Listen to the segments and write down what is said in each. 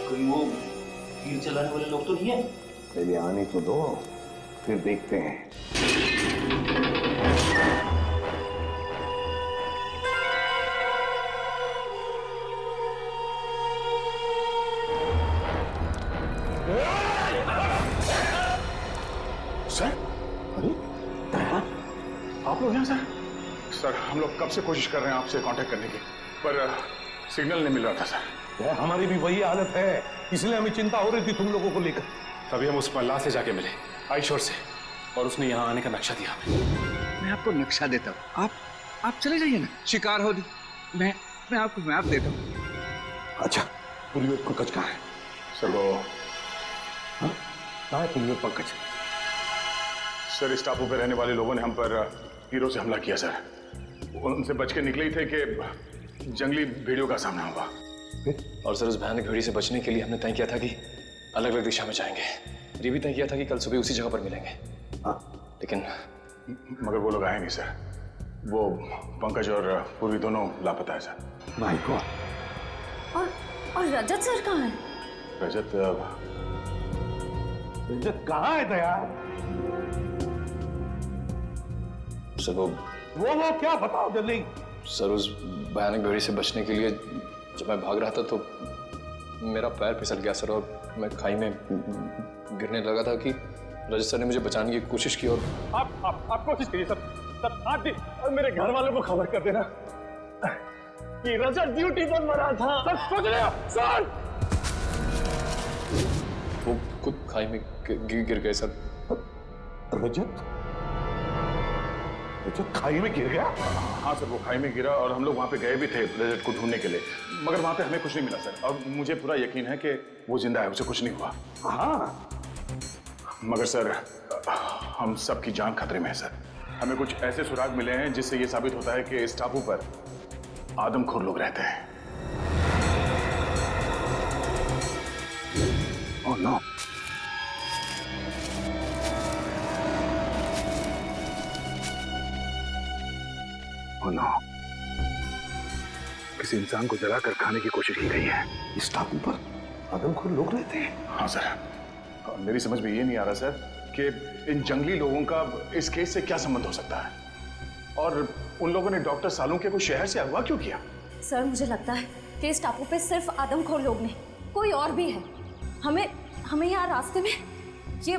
कोई वो तीर चलाने वाले लोग तो नहीं है? पहले आने तो दो, फिर देखते हैं। सर, अरे आप लोग यहाँ सर? सर हम लोग कब से कोशिश कर रहे हैं आपसे कांटेक्ट करने की, पर सिग्नल नहीं मिल रहा था सर। हमारी भी वही हालत है, इसलिए हमें चिंता हो रही थी तुम लोगों को लेकर। तभी हम उस मल्लाह से जाके मिले आईशोर से, और उसने यहाँ आने का नक्शा दिया हमें। मैं आपको नक्शा देता हूँ, आप चले जाइए ना, शिकार हो दी। मैं आपको मैप देता हूँ। अच्छा, पुलिस पंकज कहाँ है? सर वो कहाँ है पुलिस पंकज? सर इस टापू पे रहने वाले लोगों ने हम पर तीरों से हमला किया सर। उनसे बच के निकले ही थे कि जंगली भेड़ियों का सामना हुआ। और सर उस भयानक भेड़ी से बचने के लिए हमने तय किया था कि अलग अलग दिशा में जाएंगे। ये भी तय किया था कि कल सुबह उसी जगह पर मिलेंगे। लेकिन मगर वो लोग आए नहीं सर। वो पंकज और पूर्वी दोनों लापता है सर। My God. और रजत सर कहाँ है? रजत कहाँ है दया? सर वो क्या बताओ जल्दी। सर उस भयानक भेड़ी से बचने के लिए जब मैं भाग रहा था तो मेरा पैर फिसल गया सर, और मैं खाई में गिरने लगा था कि रजत सर ने मुझे बचाने की कोशिश की। और आप कोशिश करिए सर। आप भी मेरे घर वालों को खबर कर देना कि रजत ड्यूटी पर मरा था। सर सोच रहे हो सर? वो खुद खाई में गिर गए सर। रजत खाई में गिर गया? हाँ सर, वो खाई में गिरा और हम लोग वहाँ पे गए भी थे रजत को ढूंढने के लिए, मगर वहाँ पे हमें कुछ नहीं मिला सर। और मुझे पूरा यकीन है कि वो जिंदा है, उसे कुछ नहीं हुआ। हाँ, मगर सर हम सबकी जान खतरे में है सर। हमें कुछ ऐसे सुराग मिले हैं जिससे ये साबित होता है कि इस टापू पर आदमखोर लोग रहते हैं। Oh no. ओह नो, किसी इंसान को जलाकर खाने की कोशिश की गई है। इस टापू पर आदमखोर लोग रहते हैं? हाँ सर, मेरी समझ में ये नहीं आ रहा सर कि इन जंगली लोगों का इस केस से क्या संबंध हो सकता है, और उन लोगों ने डॉक्टर सालुंके को शहर से अगवा क्यों किया? सर मुझे लगता है कि इस टापू पे सिर्फ आदमखोर लोग नहीं, कोई और भी है। हमें यहाँ रास्ते में ये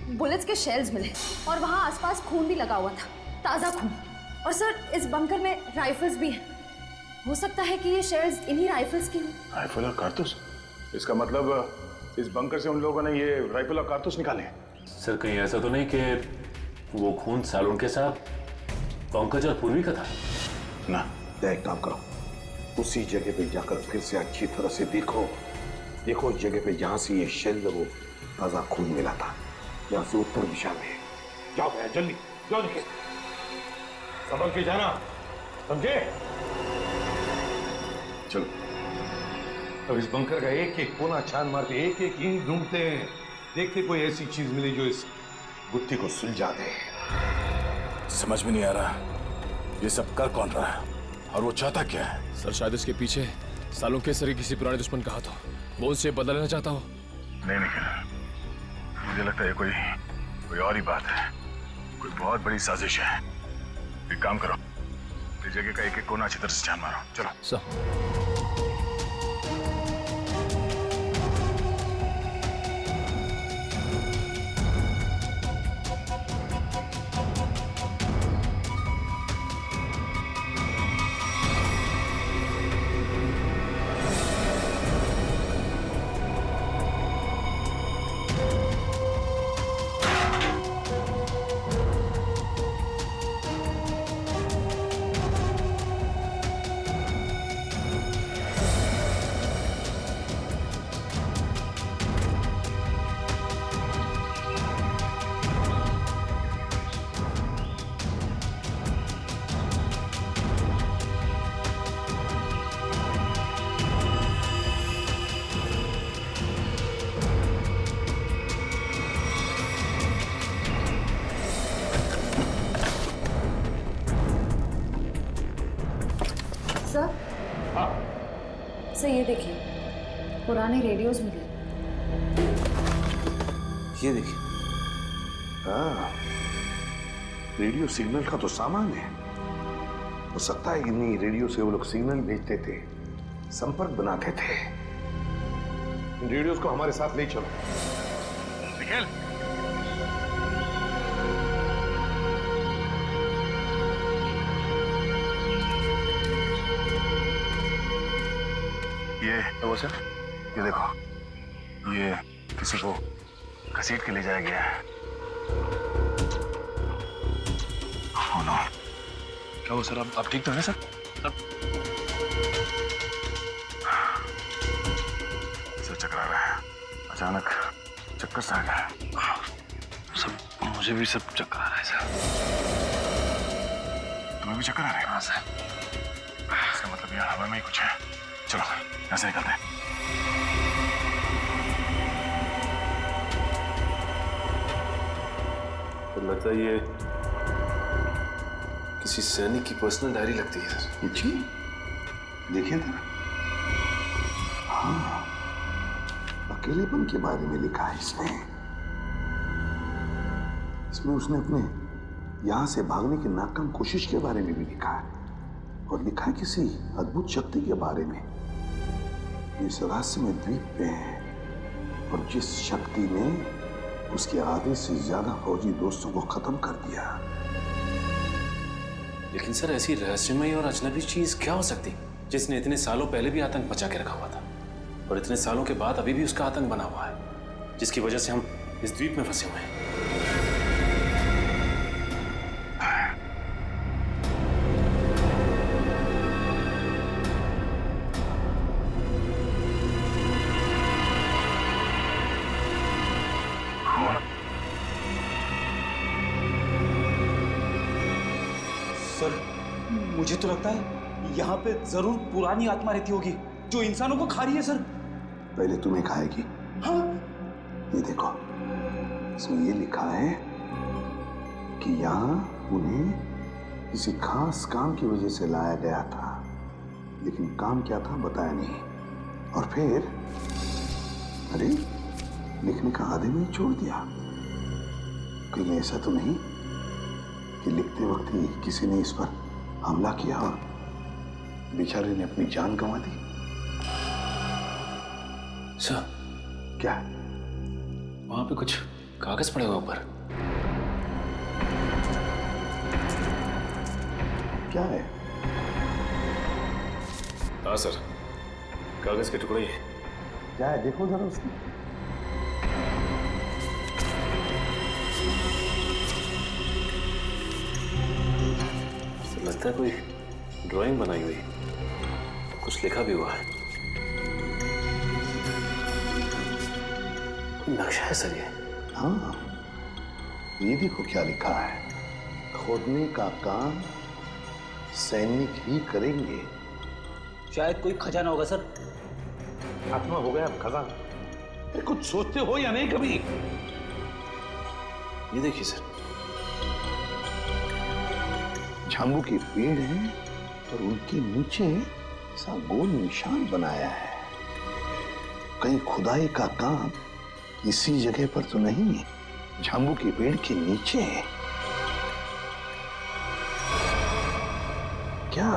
बुलेट्स के शेल्स मिले और वहाँ आसपास खून भी लगा हुआ था, ताज़ा खून। और सर इस बंकर में राइफल्स भी हैं। हो सकता है कि ये शेल्स इन्हीं राइफल्स की हों। राइफल और कारतूस? इसका मतलब इस बंकर से उन लोगों ने ये राइफल और कारतूस निकाले? सर कहीं ऐसा तो नहीं कि वो खून सालून के साथ पंकज और पूर्वी का था? ना। एक काम करो, उसी जगह पे जाकर फिर से अच्छी तरह से देखो उस जगह पे जहां से ये शेल वो ताजा खून मिला था, यहाँ से उत्तर दिशा में। जाओ भैया, जल्दी जाओ, निकल संभल के जाना, समझे? चलो। अब इस बंकर का एक एक कोना छान मार के एक एक ईंट ढूंढते हैं, देखते कोई ऐसी चीज मिले जो इस गुत्थी को सुलझा दे। समझ में नहीं आ रहा ये सब कर कौन रहा है और वो चाहता क्या है? सर शायद इसके पीछे सालों के सर किसी पुराने दुश्मन का हाथ हो, वो उससे बदला लेना चाहता हो। नहीं निखिल, मुझे लगता है कोई और ही बात है, कोई बहुत बड़ी साजिश है। एक काम करो, इस जगह का एक एक कोना अच्छी तरह से छान मारो। चलो सर सर ये देखिए, वो पुराने रेडियोज मिले। ये देखिए। हाँ, रेडियो सिग्नल का तो सामान है। हो सकता है इन्हीं रेडियो से वो लोग सिग्नल भेजते थे, संपर्क बनाते थे। इन रेडियोस को हमारे साथ ले चलो। निखिल, ये वो सर, ये देखो, ये किसी को घसीट के ले जाया गया है। Oh no. क्या हुआ सर? आप ठीक तो हैं सर? सर चकरा रहा है, अचानक चक्कर सा आ गया। सब मुझे भी सब चक्कर आ रहा है सर। तुम्हें भी चक्कर आ रहा है? हाँ सर। इसका मतलब यहाँ हवा में ही कुछ है। चलो यहाँ से निकलते हैं। तो लगता है ये किसी सैनिक की पर्सनल डायरी लगती है सर। ये जी देखिए था। हाँ, अकेलेपन के बारे में लिखा है इसमें उसने अपने यहां से भागने की नाकाम कोशिश के बारे में भी लिखा है, और लिखा है किसी अद्भुत शक्ति के बारे में जिस रहस्यमय द्वीप पे है, और जिस शक्ति ने उसके आधे से ज्यादा फौजी दोस्तों को खत्म कर दिया। लेकिन सर ऐसी रहस्यमय और अजनबी चीज क्या हो सकती जिसने इतने सालों पहले भी आतंक मचा के रखा हुआ था, और इतने सालों के बाद अभी भी उसका आतंक बना हुआ है, जिसकी वजह से हम इस द्वीप में फंसे हुए हैं। सर, मुझे तो लगता है यहाँ पे जरूर पुरानी आत्मा रहती होगी जो इंसानों को खा रही है सर। पहले तुम्हें खाएगी। हाँ? ये देखो, इसमें ये लिखा है कि यहाँ उन्हें किसी खास काम की वजह से लाया गया था, लेकिन काम क्या था बताया नहीं। और फिर अरे, लिखने का आधे में ही छोड़ दिया। कहीं ऐसा तो नहीं कि लिखते वक्त ही किसी ने इस पर हमला किया और बेचारे ने अपनी जान गंवा दी? सर, क्या वहां पे कुछ कागज पड़े हुए ऊपर। क्या है? हाँ सर, कागज के टुकड़े ही हैं। क्या है देखो जरा उसको। लगता है कोई ड्राइंग बनाई हुई, कुछ लिखा भी हुआ है। नक्शा है सर ये। हाँ, ये देखो क्या लिखा है। खोदने का काम सैनिक ही करेंगे। शायद कोई खजाना होगा सर। आत्मा हो गया खजाना। कुछ सोचते हो या नहीं कभी? ये देखिए सर, झांबू के पेड़ हैं और उनके नीचे सा गोल निशान बनाया है। कहीं खुदाई का काम इसी जगह पर तो नहीं, झांबू के पेड़ के नीचे। क्या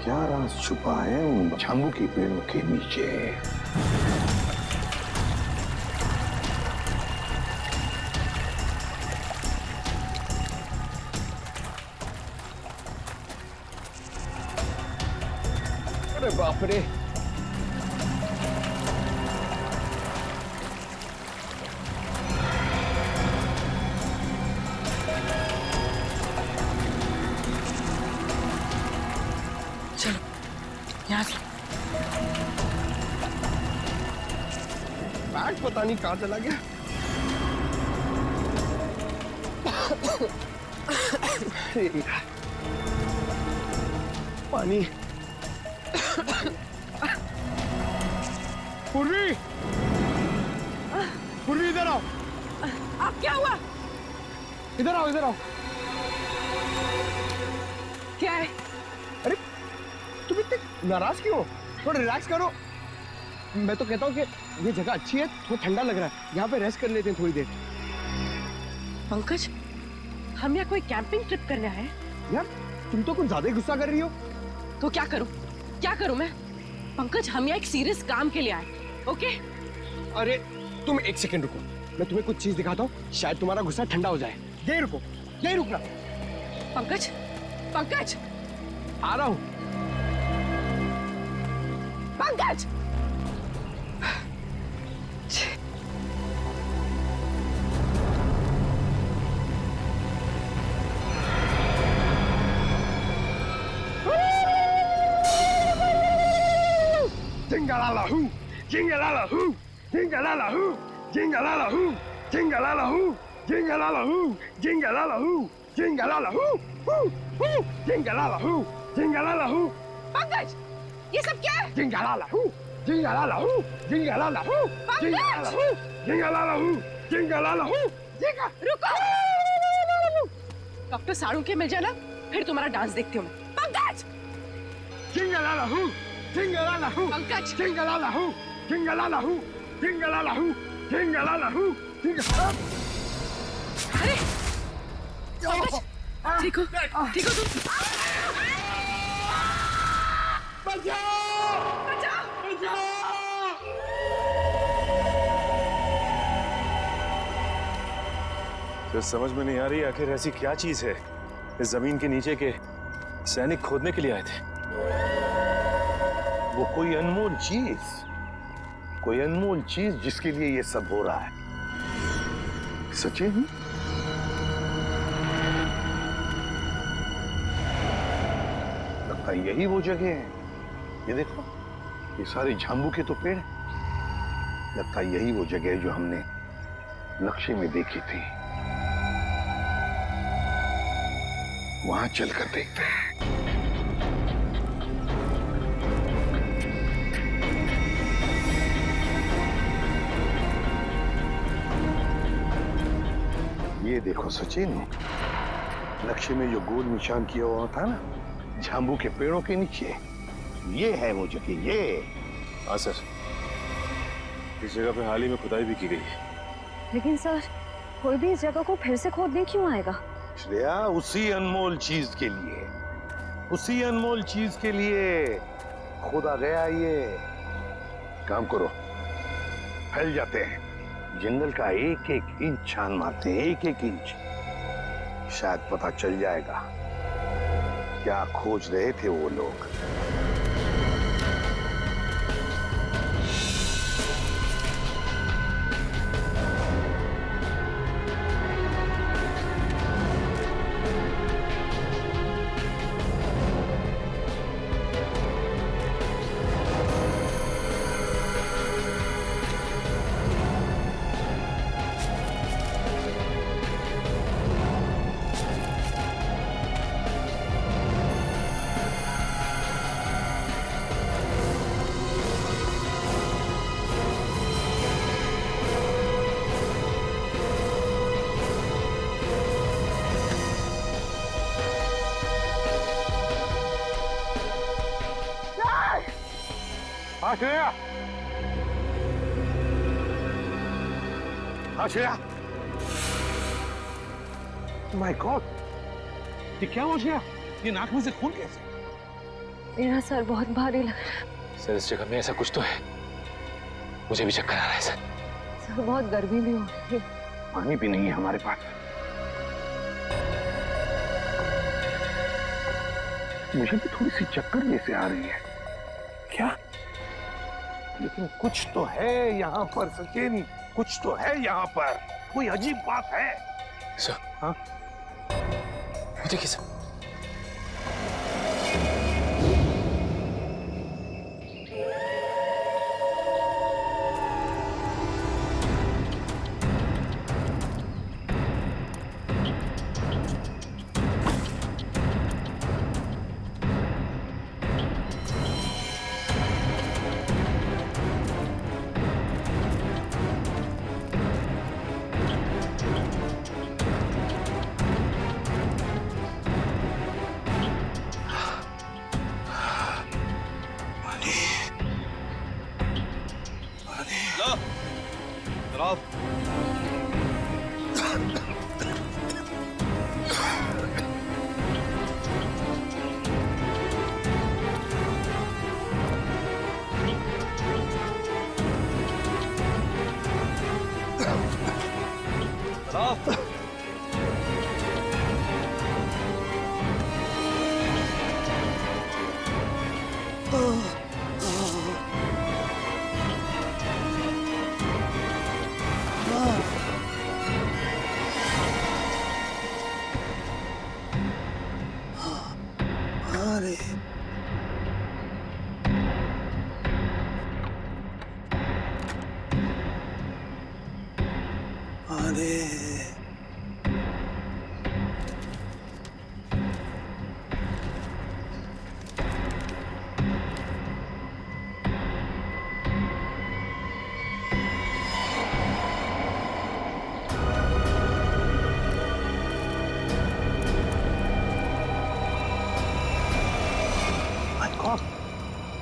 क्या राज छुपा है उन झांबू के पेड़ों के नीचे? अरे बाप रे, चलो यहाँ से। बैग पता नहीं कहाँ चला गया। पानी। पूर्वी, पूर्वी इधर आओ। आप क्या हुआ? इधर आओ, इधर आओ। क्या है? अरे तुम इतने नाराज क्यों हो? थोड़ा रिलैक्स करो। मैं तो कहता हूँ कि ये जगह अच्छी है, थोड़ा ठंडा लग रहा है, यहाँ पे रेस्ट कर लेते हैं थोड़ी देर। पंकज, हम यहाँ कोई कैंपिंग ट्रिप करने आए हैं। यार तुम तो कुछ ज्यादा ही गुस्सा कर रही हो। तो क्या करूं? क्या करूं मैं? पंकज, हम यहाँ एक सीरियस काम के लिए आए, ओके? अरे तुम एक सेकंड रुको, मैं तुम्हें कुछ चीज दिखाता हूँ, शायद तुम्हारा गुस्सा ठंडा हो जाए। यही रुको, यही रुकना। पंकज, पंकज, आ रहा हूँ। Pankaj! Jingalala-hoo, jingalala-hoo, jingalala-hoo, jingalala-hoo, jingalala-hoo, jingalala-hoo, jingalala-hoo, jingalala-hoo, hoo, hoo, jingalala-hoo, jingalala-hoo. Pankaj, ये सब क्या है? Jingalala-hoo, jingalala-hoo, jingalala-hoo, jingalala-hoo, jingalala-hoo, jingalala-hoo, रुको! डॉक्टर साड़ू के मिल जाना, फिर तुम्हारा डांस देखती हूँ मैं। Pankaj! jingalala-hoo, jingalala-hoo, Pankaj! jingalala-hoo, jingalala-hoo, jingalala-hoo, jingalala-hoo, jingalala-hoo. अरे! पंकज! ठीक हो तुम? तो समझ में नहीं आ रही आखिर ऐसी क्या चीज है इस जमीन के नीचे के सैनिक खोदने के लिए आए थे। वो कोई अनमोल चीज जिसके लिए ये सब हो रहा है। सचिन, लगता है यही वो जगह है। ये देखो, ये सारे झांबू के तो पेड़ हैं। लगता है यही वो जगह है जो हमने नक्शे में देखी थी। वहां चलकर देखते हैं। ये देखो सचिन, नक्शे में जो गोल निशान किया हुआ था ना झांबू के पेड़ों के नीचे, ये है वो जगह। ये हाँ सर, इस जगह पे हाल ही में खुदाई भी की गई है। लेकिन सर, कोई भी इस जगह को फिर से खोदने क्यों आएगा? श्रेया, उसी अनमोल चीज के लिए खुदा गया। ये काम करो, फैल जाते हैं, जंगल का एक एक इंच छान मारते हैं, एक एक इंच। शायद पता चल जाएगा क्या खोज रहे थे वो लोग। श्रेया, माय गॉड, ये क्या हो गया? ये नाक में से खून कैसे? मेरा सर बहुत भारी लग रहा है। सर, इस जगह में ऐसा कुछ तो है, मुझे भी चक्कर आ रहा है सर। सर, बहुत गर्मी भी हो रही है। पानी भी नहीं है हमारे पास। मुझे भी थोड़ी सी चक्कर जैसे आ रही है। क्या? लेकिन कुछ तो है यहाँ पर सचिन, कुछ तो है यहाँ पर। कोई अजीब बात है। सर, हाँ? देखिए सर,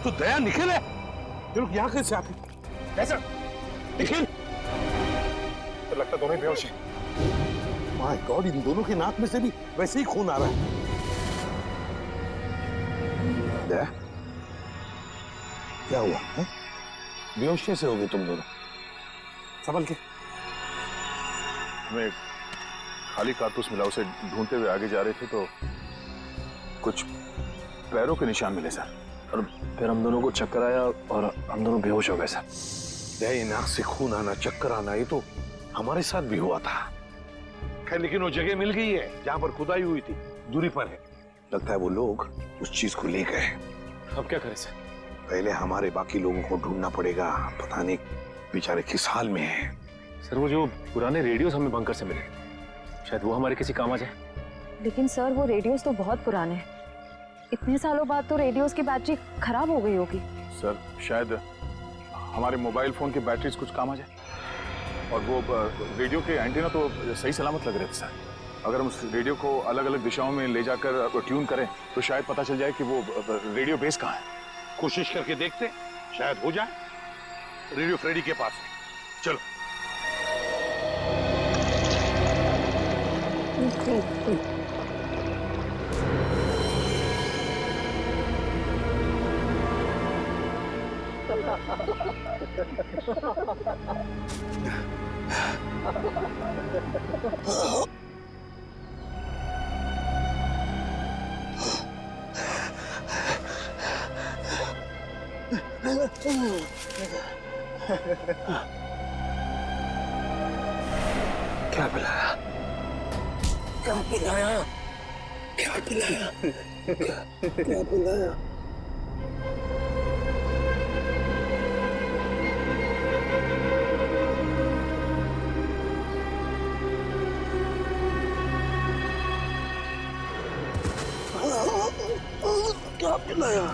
तो दया निखिल है। ये लोग यहाँ कैसे आते? कैसे? निखिल? तो लगता दोनों ही बेहोश हैं। माय गॉड, इन दोनों के नाक में से भी वैसे ही खून आ रहा है। दया, क्या हुआ है? बेहोश कैसे हो गए तुम दोनों? संभल के। हमें खाली कारतूस मिला, उसे ढूंढते हुए आगे जा रहे थे तो कुछ पैरों के निशान मिले सर, और फिर हम दोनों को चक्कर आया और हम दोनों बेहोश हो गए सर। दया, नाक से खून आना, चक्कर आना, ये तो हमारे साथ भी हुआ था। खैर, लेकिन वो जगह मिल गई है जहां पर खुदाई हुई थी, दूरी पर है। लगता है वो लोग उस चीज को ले गए। अब क्या करें सर? पहले हमारे बाकी लोगों को ढूंढना पड़ेगा। पता नहीं बेचारे किस हाल में हैं। सर वो जो पुराने रेडियोस हमें बंकर से मिले, शायद वो हमारे किसी काम आ जाए। लेकिन सर वो रेडियोस तो बहुत पुराने हैं। इतने सालों बाद तो रेडियोस की बैटरी खराब हो गई होगी। सर शायद हमारे मोबाइल फोन की बैटरीज कुछ काम आ जाए। और वो रेडियो के एंटीना तो सही सलामत लग रहे थे सर। अगर हम उस रेडियो को अलग अलग दिशाओं में ले जाकर ट्यून करें तो शायद पता चल जाए कि वो रेडियो बेस कहाँ है। कोशिश करके देखते, शायद हो जाए। रेडियो फ्रेडी के पास है, चलो। क्या पिलाया? क्या पिलाया? क्या पिलाया? क्या पिलाया? क्या पिलाया?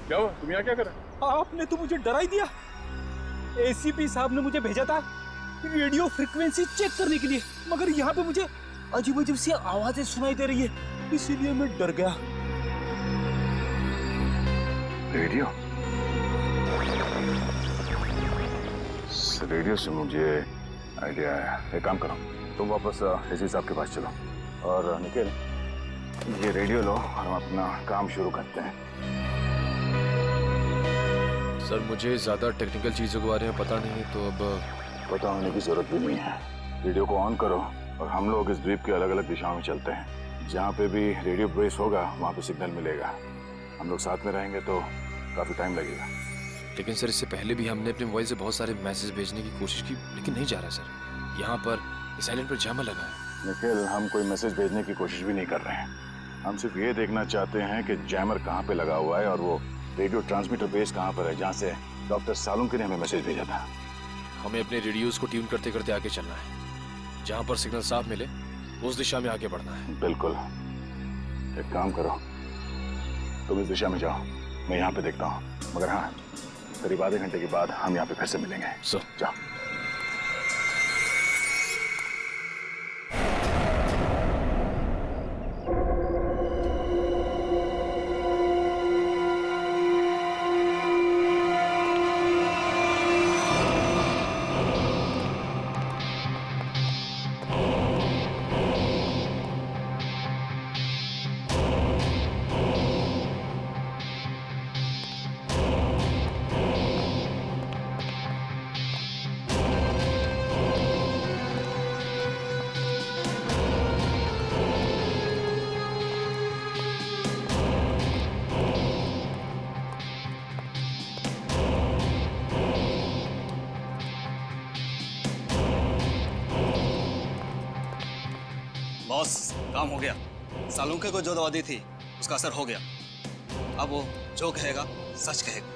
क्या हुआ? तुम यहाँ क्या कर रहे हो? आपने तो मुझे डरा ही दिया। एसीपी साहब ने मुझे भेजा था रेडियो फ्रीक्वेंसी चेक करने के लिए, मगर यहाँ पे मुझे अजीब अजीब सी आवाजें सुनाई दे रही है, इसीलिए मैं डर गया। रेडियो? रेडियो से मुझे आइडिया आया। एक काम करो, तुम वापस एसीपी साहब के पास चलो और निखिल ये रेडियो लो और हम अपना काम शुरू करते हैं। सर मुझे ज्यादा टेक्निकल चीजों के बारे में पता नहीं, तो अब पता होने की जरूरत भी नहीं है। रेडियो को ऑन करो और हम लोग इस द्वीप के अलग अलग दिशाओं में चलते हैं। जहाँ पे भी रेडियो बेस होगा वहाँ पे सिग्नल मिलेगा। हम लोग साथ में रहेंगे तो काफी टाइम लगेगा। लेकिन सर इससे पहले भी हमने अपने मोबाइल से बहुत सारे मैसेज भेजने की कोशिश की, लेकिन नहीं जा रहा सर। यहाँ पर इस आइलैंड पर जैमर लगा है। निखिल, हम कोई मैसेज भेजने की कोशिश भी नहीं कर रहे हैं। हम सिर्फ ये देखना चाहते हैं कि जैमर कहाँ पे लगा हुआ है और वो रेडियो ट्रांसमीटर बेस कहाँ पर है जहाँ से डॉक्टर सालुंके ने हमें मैसेज भेजा था। हमें अपने रेडियोस को ट्यून करते करते आगे चलना है। जहाँ पर सिग्नल साफ मिले उस दिशा में आगे बढ़ना है। बिल्कुल। एक काम करो, तुम इस दिशा में जाओ, मैं यहाँ पे देखता हूँ। मगर हाँ, करीब आधे घंटे के बाद हम यहाँ पे फिर से मिलेंगे। जाओ। बॉस, काम हो गया। सालुंके को जो दवा दी थी उसका असर हो गया। अब वो जो कहेगा सच कहेगा।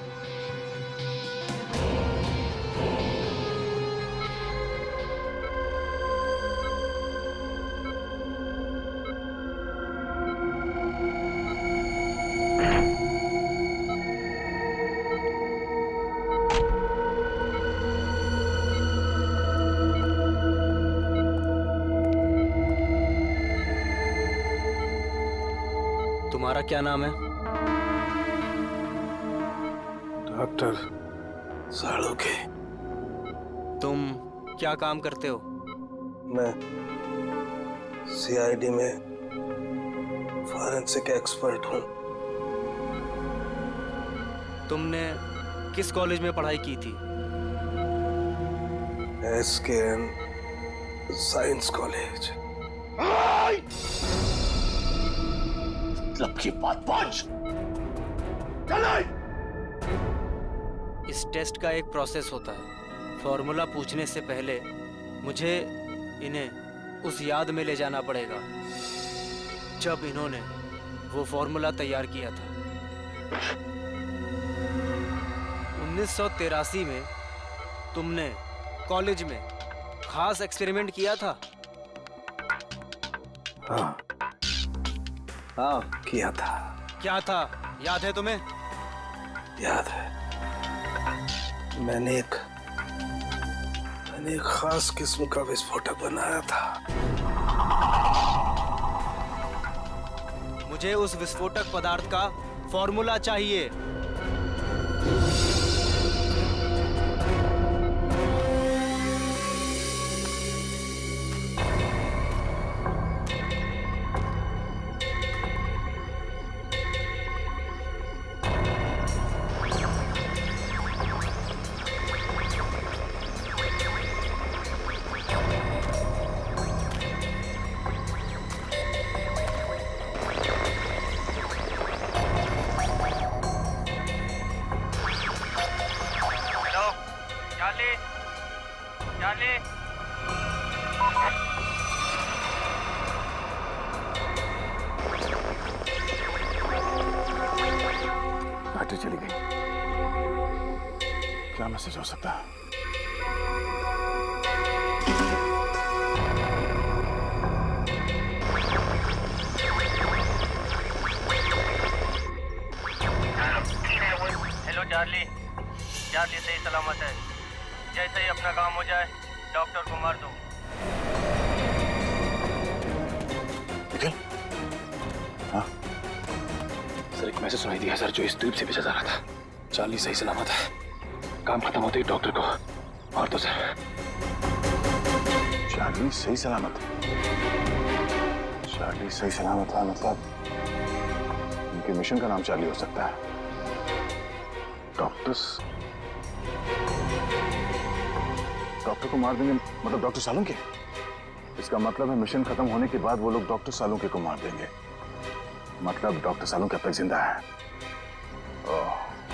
तुम्हारा क्या नाम है? डॉक्टर सालुंके। तुम क्या काम करते हो? मैं सीआईडी में फॉरेंसिक एक्सपर्ट हूँ। तुमने किस कॉलेज में पढ़ाई की थी? SKM science college. मतलब की बात पहुंच। इस टेस्ट का एक प्रोसेस होता है। फॉर्मूला पूछने से पहले मुझे इन्हें उस याद में ले जाना पड़ेगा जब इन्होंने वो फॉर्मूला तैयार किया था। 1983 में तुमने कॉलेज में खास एक्सपेरिमेंट किया था। हाँ, किया था। क्या था, याद है तुम्हें? याद है। मैंने एक खास किस्म का विस्फोटक बनाया था। मुझे उस विस्फोटक पदार्थ का फॉर्मूला चाहिए। बैटरी चली गई। क्या मैसेज हो सकता है? Hello Charlie. चार्ली सही सलामत है। जैसे ही अपना काम हो जाए डॉक्टर को मार दो। निखिल? हाँ? सर, एक मैसेज सुनाई दिया सर, जो इस द्वीप से भेजा जा रहा था। चार्ली सही सलामत है। काम खत्म होते ही डॉक्टर को मार दो सर। चार्ली सही सलामत है? चार्ली सही सलामत है मतलब इनके मिशन का नाम चार्ली हो सकता है। डॉक्टर को मार देंगे मतलब डॉक्टर सालुंके? इसका मतलब है मिशन खत्म होने के बाद वो लोग डॉक्टर सालुंके को मार देंगे। मतलब डॉक्टर सालुंके अब तक जिंदा है।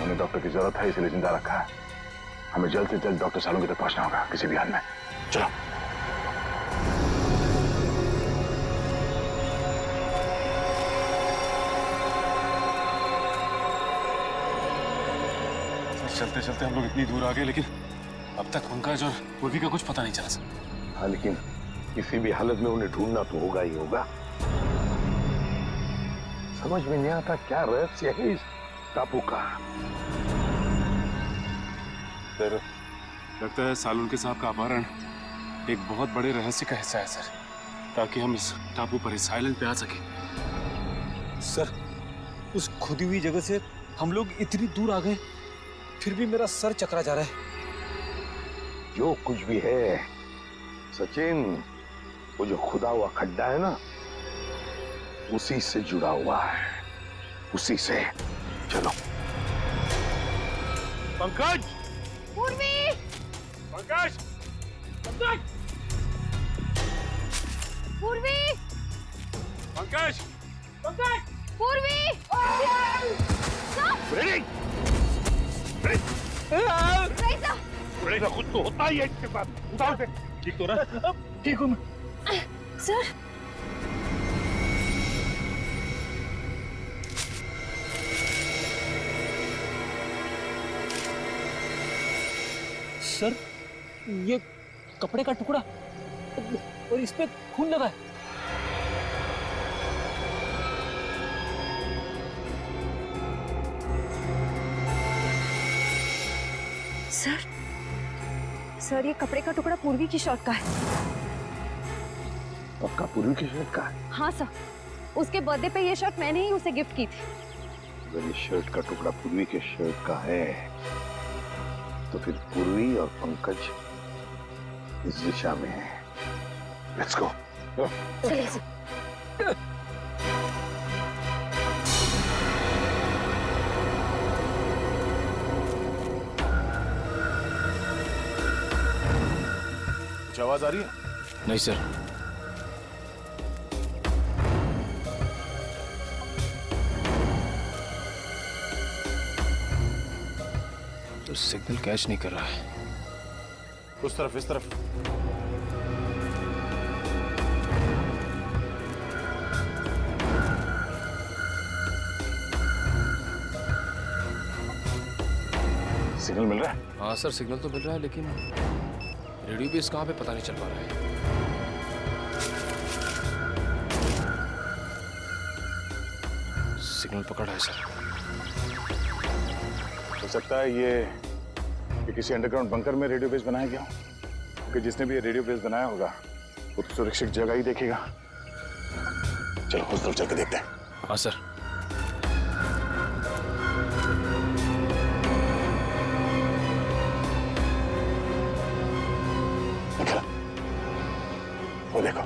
उन्हें डॉक्टर की जरूरत है, इसलिए जिंदा रखा है। हमें जल्द से जल्द डॉक्टर सालुंके तक पहुंचना होगा किसी भी हाल में। चलो। चलते चलते हम लोग इतनी दूर आ गए, लेकिन अब तक पंकज और पूर्वी का कुछ पता नहीं चला सर। हाँ, लेकिन किसी भी हालत में उन्हें ढूंढना तो होगा ही होगा। समझ में नहीं आता क्या रहस्य है इस टापू का। सर, लगता है सालुंके साहब का अपहरण एक बहुत बड़े रहस्य का हिस्सा है सर, ताकि हम इस टापू पर इस आइलैंड पे आ सके। सर, उस खुदी हुई जगह से हम लोग इतनी दूर आ गए, फिर भी मेरा सर चकरा जा रहा है। जो कुछ भी है सचिन, वो जो खुदा हुआ खड्डा है ना, उसी से जुड़ा हुआ है, उसी से। चलो। पंकज! पूर्वी! पंकज! पंकज! पूर्वी! पंकज! पंकज! पूर्वी! रेडी? रईसा! रेडी खुद तो होता ही है इसके पास। उठाओ से। ठीक तो रहा? ठीक हूँ मैं। सर, सर, ये कपड़े का टुकड़ा और इस पे खून लगा है। सर ये कपड़े का टुकड़ा पूर्वी की शर्ट का है। पक्का पूर्वी की शर्ट का है? हाँ सर, उसके बर्थडे पे ये शर्ट मैंने ही उसे गिफ्ट की थी। अगर ये शर्ट का टुकड़ा पूर्वी के शर्ट का है तो फिर पूर्वी और पंकज इस दिशा में है। Let's go. चलिए सर। कुछ आवाज आ रही है? नहीं सर। तो सिग्नल कैच नहीं कर रहा है। उस तरफ, इस तरफ। सिग्नल मिल रहा है? हाँ सर, सिग्नल तो मिल रहा है, लेकिन रेडियो बेस कहाँ पे पता नहीं चल पा रहा है। सिग्नल पकड़ा है सर। हो सकता है ये किसी अंडरग्राउंड बंकर में रेडियो बेस बनाया गया हो, क्योंकि जिसने भी ये रेडियो बेस बनाया होगा वो तो सुरक्षित जगह ही देखेगा। चलो उस तरफ चल के देखते हैं। हाँ सर। वो देखो,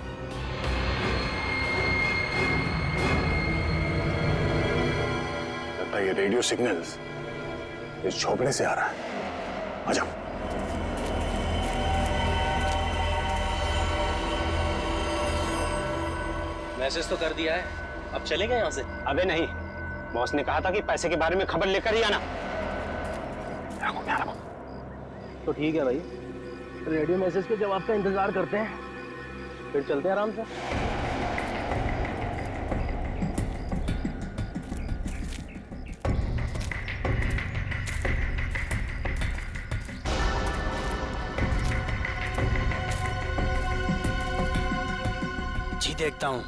लगता है ये रेडियो सिग्नल्स इस झोपड़े से आ रहा है। आ जाओ। मैसेज तो कर दिया है, अब चलेगा यहाँ से? अबे नहीं, बॉस ने कहा था कि पैसे के बारे में खबर लेकर ही आना। तो ठीक है भाई, रेडियो मैसेज के जवाब का इंतजार करते हैं, फिर चलते हैं आराम से। जी देखता हूँ।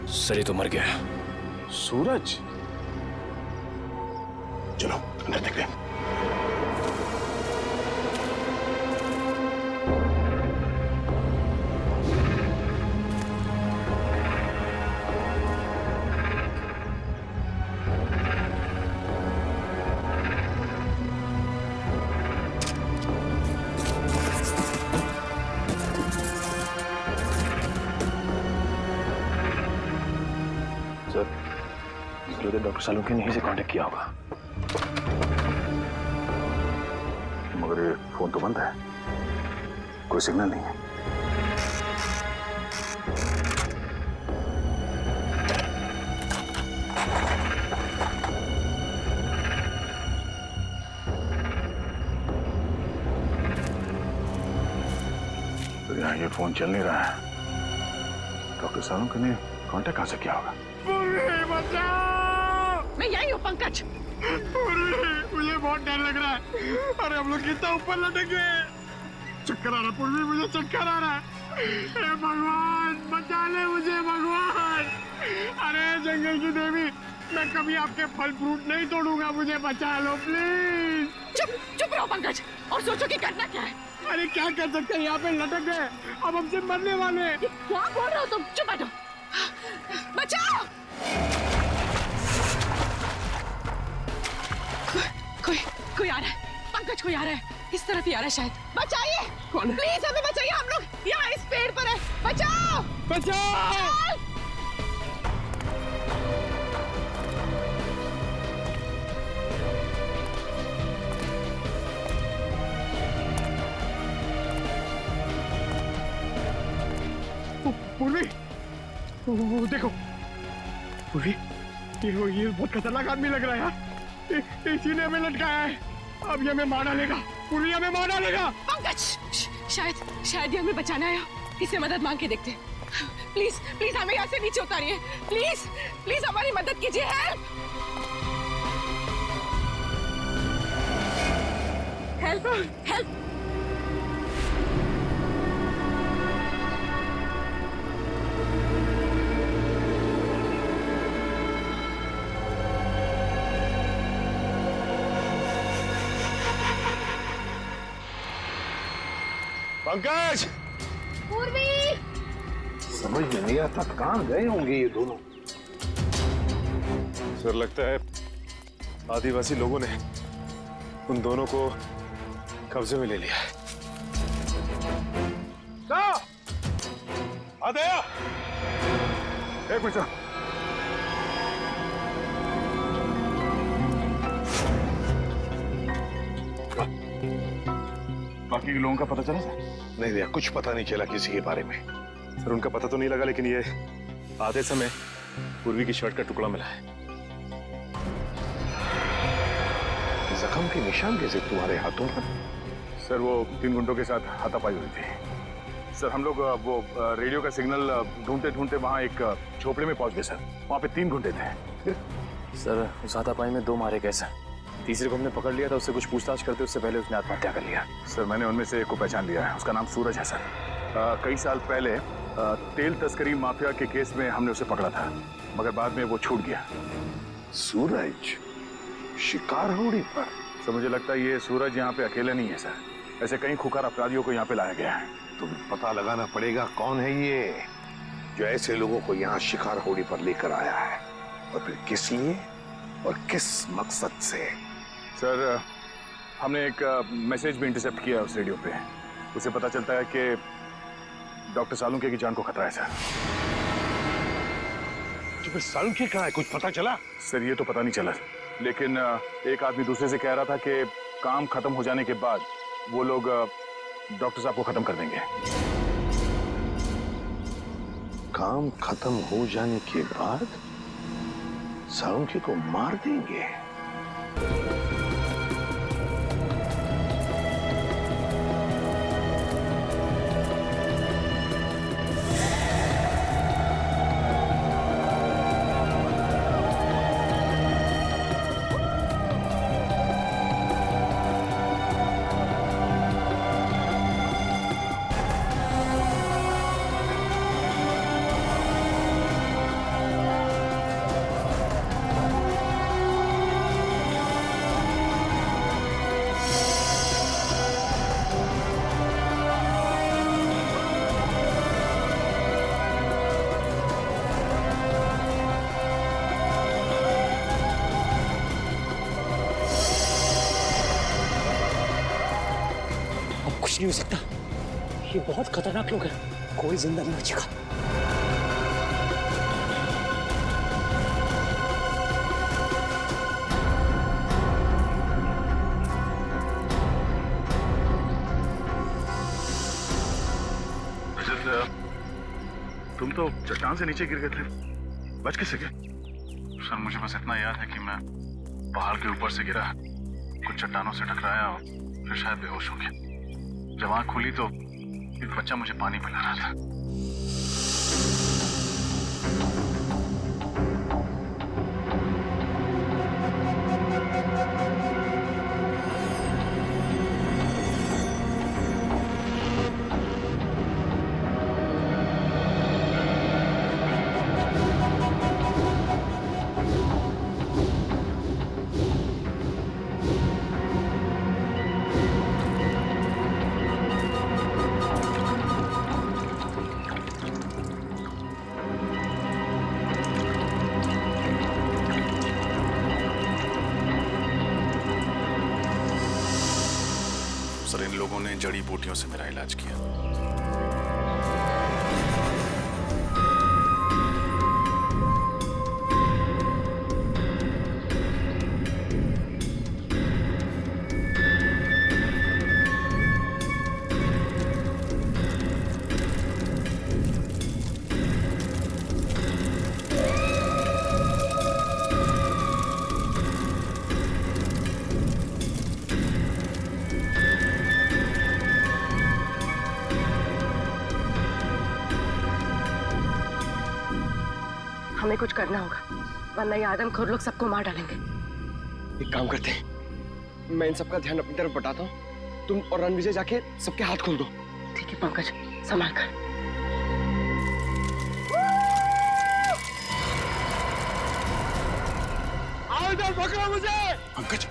सर ये तो मर गया। सूरज? चलो अंदर देखते हैं। सर डॉक्टर सालुंके ने यहीं से कांटेक्ट किया होगा, मगर ये फोन तो बंद है, कोई सिग्नल नहीं है। तो यहाँ ये फोन चल नहीं रहा है, डॉक्टर सालुंके ने कांटेक्ट कहाँ से किया होगा? मैं यही हूँ पंकज। मुझे बहुत डर लग रहा है। अरे हम लोग कितना ऊपर लटक गए। चक्कर आ रहा पूर्वी, मुझे चक्कर आ रहा है। हे भगवान बचा ले मुझे भगवान। अरे जंगल की देवी, मैं कभी आपके फल फ्रूट नहीं तोड़ूंगा, मुझे बचा लो प्लीज। चुप चुप रहो पंकज और सोचो कि करना क्या है। अरे क्या कर सकते हैं, यहाँ पे लटक गए, अब हमसे मरने वाले हैं। क्या बोल रहे हो तुम? चुप बैठो। बचाओ। कोई आ रहा है पंकज, कोई आ रहा है, इस तरफ ही आ रहा है शायद। बचाइए, कौन है? प्लीज हमें बचाइए, हम लोग यहाँ इस पेड़ पर है। बचाओ बचाओ। पूर्वी, वो देखो पूर्वी, ये बहुत खतरनाक आदमी लग रहा है यार। इसी ने हमें लटकाया है, अब ये हमें मार डालेगा। पूर्वी हमें मार डालेगा। पंकज शायद ये हमें बचाना आया, इससे मदद मांग के देखते। प्लीज प्लीज हमें यहाँ से नीचे उतारिए, प्लीज प्लीज हमारी मदद कीजिए। Help help help. Pankaj! Purvi! समझ में नहीं आता कहाँ गए होंगे ये दोनों। सर लगता है आदिवासी लोगों ने उन दोनों को कब्जे में ले लिया है। आदया! एक मिनट। बाकी के लोगों का पता चला सर? नहीं भैया, कुछ पता नहीं चला किसी के बारे में। सर उनका पता तो नहीं लगा, लेकिन ये आधे समय पूर्वी की शर्ट का टुकड़ा मिला है। जख्म के निशान कैसे तुम्हारे हाथों पर? सर वो 3 गुंडों के साथ हाथापाई हुई थी। सर हम लोग वो रेडियो का सिग्नल ढूंढते ढूंढते वहाँ एक झोपड़े में पहुंच गए सर। वहाँ पे 3 गुंडे थे। सर उस हाथापाई में 2 मारे गए सर। तीसरे को हमने पकड़ लिया था, उससे कुछ पूछताछ करते उससे पहले उसने आत्महत्या कर लिया। सर मैंने उनमें से एक को पहचान लिया है, उसका नाम सूरज है सर। कई साल पहले तेल तस्करी माफिया के केस में हमने उसे पकड़ा था, मगर बाद में वो छूट गया। सूरज शिकार होड़ी पर? सर मुझे लगता है ये सूरज यहाँ पे अकेले नहीं है सर, ऐसे कई खुकार अपराधियों को यहाँ पे लाया गया है। तो पता लगाना पड़ेगा कौन है ये जो ऐसे लोगों को यहाँ शिकार होड़ी पर लेकर आया है, और फिर किस लिए और किस मकसद से। सर हमने एक मैसेज भी इंटरसेप्ट किया उस रेडियो पे, उसे पता चलता है कि डॉक्टर सालुंके की जान को खतरा है सर। तो फिर सालुंके कहाँ है, कुछ पता चला? सर ये तो पता नहीं चला, लेकिन एक आदमी दूसरे से कह रहा था कि काम खत्म हो जाने के बाद वो लोग डॉक्टर साहब को खत्म कर देंगे। काम खत्म हो जाने के बाद सालुंके को मार देंगे? कुछ नहीं हो सकता, ये बहुत खतरनाक लोग हैं, कोई जिंदा नहीं बचेगा। तुम तो चट्टान से नीचे गिर गए थे, बच कैसे गए? सर मुझे बस इतना याद है कि मैं पहाड़ के ऊपर से गिरा, कुछ चट्टानों से टकराया और फिर शायद बेहोश हो गया। जब आंख खुली तो एक बच्चा मुझे पानी पिला रहा था। सर इन लोगों ने जड़ी बूटियों से मेरा इलाज किया। हमें कुछ करना होगा, वरना ये आदमखोर लोग सबको मार डालेंगे। एक काम करते हैं, मैं इन सबका ध्यान अपनी तरफ बटाता हूँ, तुम और रणविजय जाके सबके हाथ खोल दो। ठीक है पंकज, संभाल कर। आओ इधर, पकड़ो मुझे। पंकज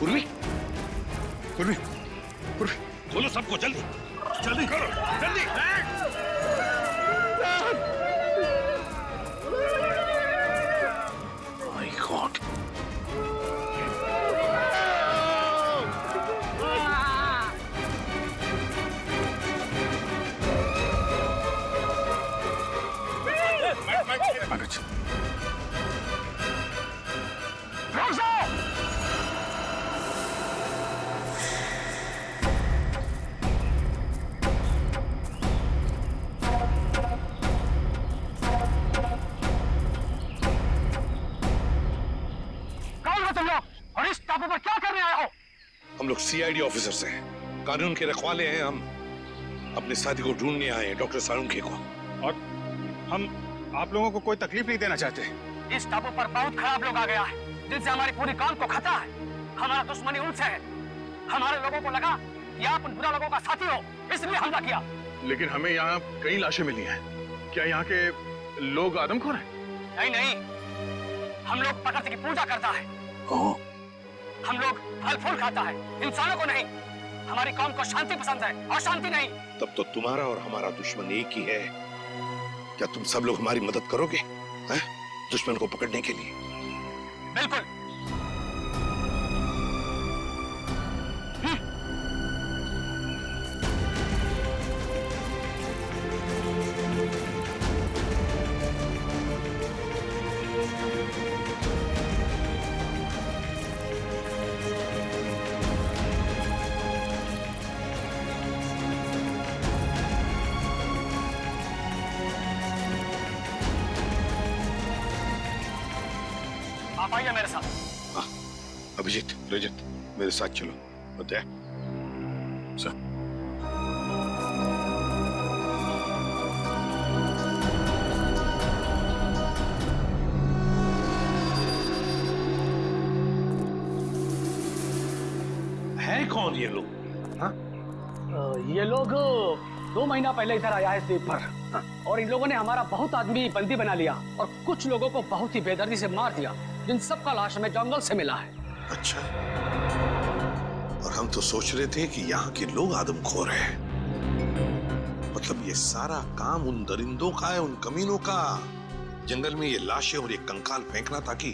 पूर्वी, पूर्वी, पूर्वी, खोलो सबको, जल्दी जल्दी करो, जल्दी। माय गॉड, पंकज हम लोग सीआईडी ऑफिसर्स हैं, कानून के रखवाले हैं। हम अपने साथी को ढूंढने आए हैं, डॉक्टर साळुंखे को। और हम आप लोगों को कोई तकलीफ नहीं देना चाहते। इस टापू पर बहुत खराब लोग आ गया है, जिनसे हमारी पूरी कौम को खतरा है। हमारा दुश्मनी उनसे है। हमारे लोगों को लगा कि आप उन बुरा लोगों का साथी हो, इसलिए हमला किया। लेकिन हमें यहाँ कई लाशें मिली हैं। क्या यहाँ के लोग आदमखोर हैं? नहीं नहीं, हम लोग प्रकृति की पूजा करता है। हम लोग फल फूल खाता है, इंसानों को नहीं। हमारी कौम को शांति पसंद है और शांति नहीं। तब तो तुम्हारा और हमारा दुश्मन एक ही है। क्या तुम सब लोग हमारी मदद करोगे हैं? दुश्मन को पकड़ने के लिए? बिल्कुल। आप आइए मेरे साथ। हाँ, अभिजीत, रजत, मेरे साथ चलो। बताया सर। है कौन ये लोग? हाँ? ये लोग 2 महीना पहले इधर आया है द्वीप पर। हाँ। और इन लोगों ने हमारा बहुत आदमी बंदी बना लिया और कुछ लोगों को बहुत ही बेदर्दी से मार दिया, जिन सबका लाश हमें जंगल से मिला है। अच्छा, और हम तो सोच रहे थे कि यहाँ के लोग आदमखोर हैं। मतलब ये सारा काम उन दरिंदों का है, उन कमीनों का। जंगल में ये लाशें और ये कंकाल फेंकना ताकि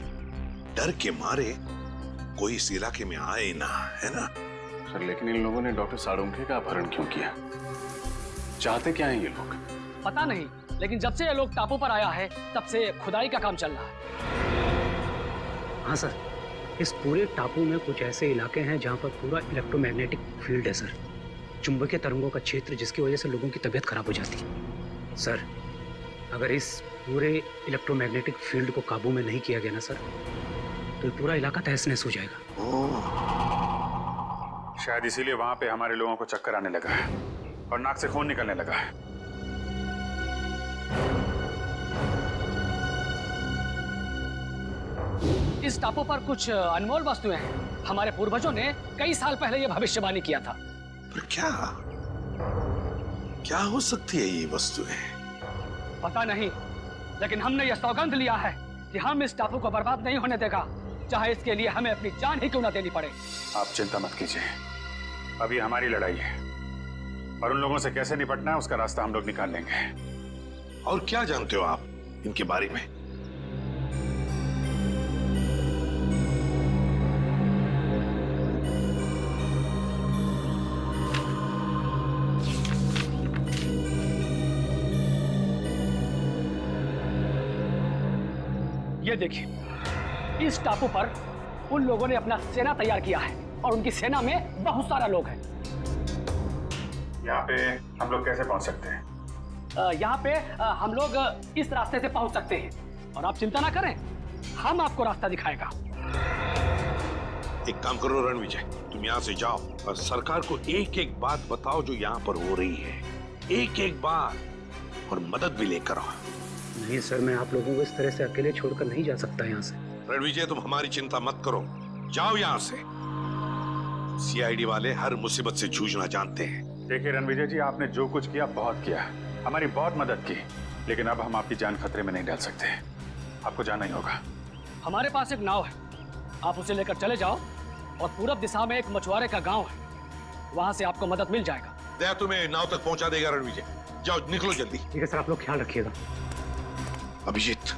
डर के मारे कोई इस इलाके में आए ना, है ना? सर लेकिन इन लोगों ने डॉक्टर साळुंखे का अपहरण क्यों किया? चाहते क्या हैं ये लोग? पता नहीं, लेकिन जब से ये लोग टापू पर आया है तब से खुदाई का काम चल रहा है। हाँ सर, इस पूरे टापू में कुछ ऐसे इलाके हैं जहाँ पर पूरा इलेक्ट्रोमैग्नेटिक फील्ड है सर, चुंबकीय तरंगों का क्षेत्र, जिसकी वजह से लोगों की तबीयत खराब हो जाती है। सर अगर इस पूरे इलेक्ट्रोमैग्नेटिक फील्ड को काबू में नहीं किया गया ना सर, तो पूरा इलाका तहस नहस हो जाएगा। शायद इसीलिए वहां पे हमारे लोगों को चक्कर आने लगा है और नाक से खून निकलने लगा है। इस टापू पर कुछ अनमोल वस्तुएं हैं। हमारे पूर्वजों ने कई साल पहले यह भविष्यवाणी किया था। पर क्या हो सकती है ये वस्तुएं? पता नहीं, लेकिन हमने यह सौगंध लिया है कि हम इस टापू को बर्बाद नहीं होने देगा, चाहे इसके लिए हमें अपनी जान ही क्यों ना देनी पड़े। आप चिंता मत कीजिए, अभी हमारी लड़ाई है और उन लोगों से कैसे निपटना है उसका रास्ता हम लोग निकाल लेंगे। और क्या जानते हो आप इनके बारे में? ये देखिए, इस टापू पर उन लोगों ने अपना सेना तैयार किया है और उनकी सेना में बहुत सारा लोग हैं। यहाँ पे हम लोग कैसे पहुंच सकते हैं? यहाँ पे हम लोग इस रास्ते से पहुंच सकते हैं और आप चिंता ना करें, हम आपको रास्ता दिखाएगा। एक काम करो रणविजय, तुम यहाँ से जाओ और सरकार को एक एक बात बताओ जो यहाँ पर हो रही है, एक एक बात, और मदद भी लेकर आओ। नहीं सर, मैं आप लोगों को इस तरह से अकेले छोड़कर नहीं जा सकता यहाँ से। रणविजय तुम हमारी चिंता मत करो, जाओ यहाँ से। सीआईडी वाले हर मुसीबत से जूझना जानते हैं। देखिए रणविजय जी, आपने जो कुछ किया बहुत किया, हमारी बहुत मदद की, लेकिन अब हम आपकी जान खतरे में नहीं डाल सकते। आपको जाना ही होगा। हमारे पास एक नाव है, आप उसे लेकर चले जाओ और पूरब दिशा में एक मछुआरे का गांव है, वहां से आपको मदद मिल जाएगा। दया तुम्हें नाव तक पहुंचा देगा रणविजय, जाओ निकलो जल्दी। ठीक है सर, आप लोग ख्याल रखिएगा। अभिजीत,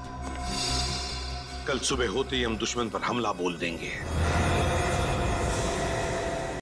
कल सुबह होते ही हम दुश्मन पर हमला बोल देंगे।